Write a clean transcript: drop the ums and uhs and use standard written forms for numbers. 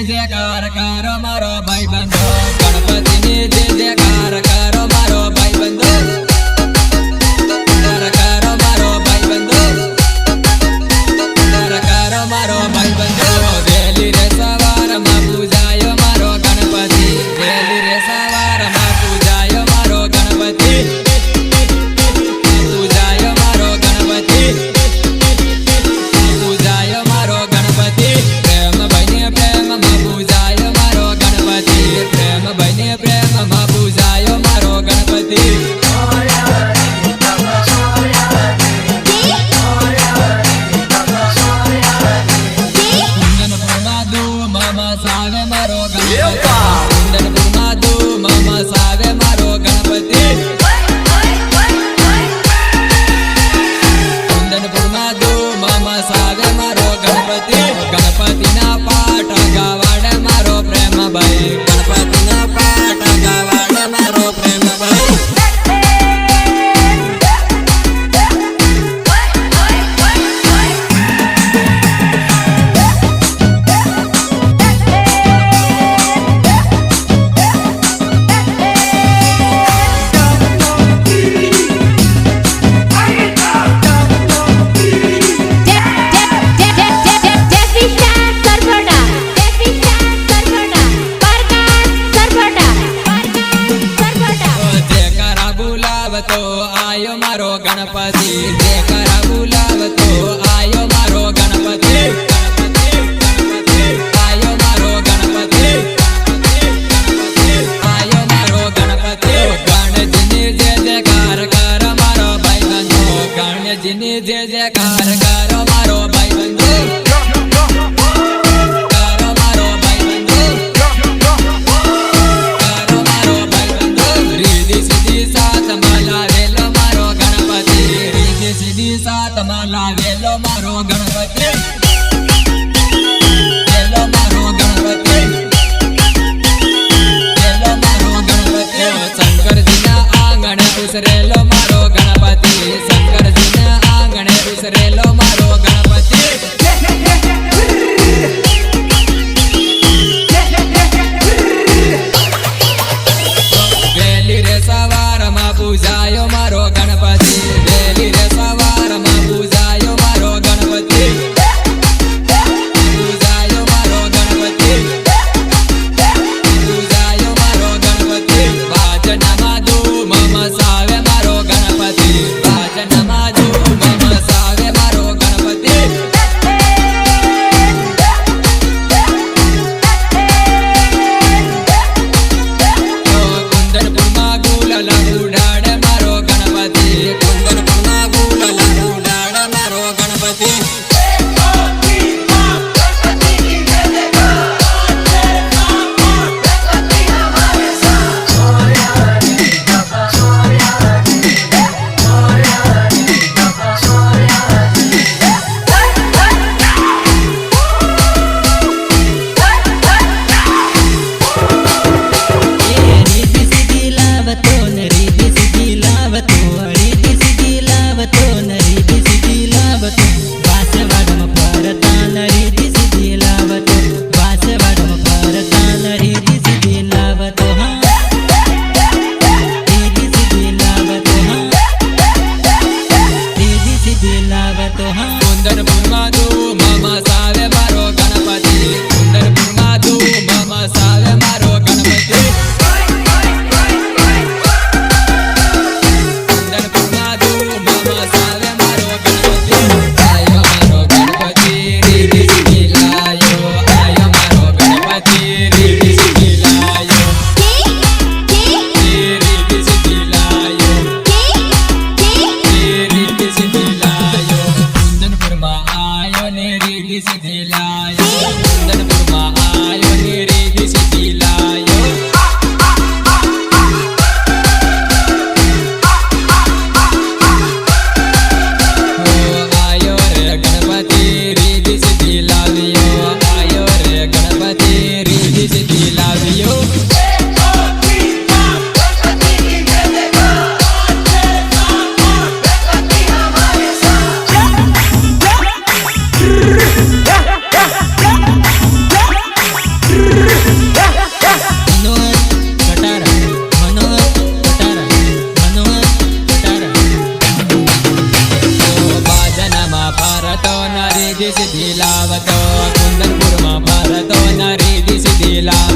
जयकार करो मारो भाई बंधो गणपति ने जय जयकार करो मारो भाई बंधो करो मारो भाई बंधो करो मारो भाई बंधो वेली रे सवार मा पूजायो मारो गणपति वेली रे सवार मा पूजायो मारो गणपति पूजायो मारो गणपति पूजायो मारो गणपति प्रेम बने प्रेम मा पूजायो मारो गणपति प्रेम बने प्रेम मा पूजायो मारो गणपति सावे मारो गणपति मामा सावे मारो गणपति मामा सावे मारो गणपति गणपति ना पाठ गावाड़े मारो प्रेम भाई गणपति ना पाठ गावाड़े मारो प्रेम भाई લીલા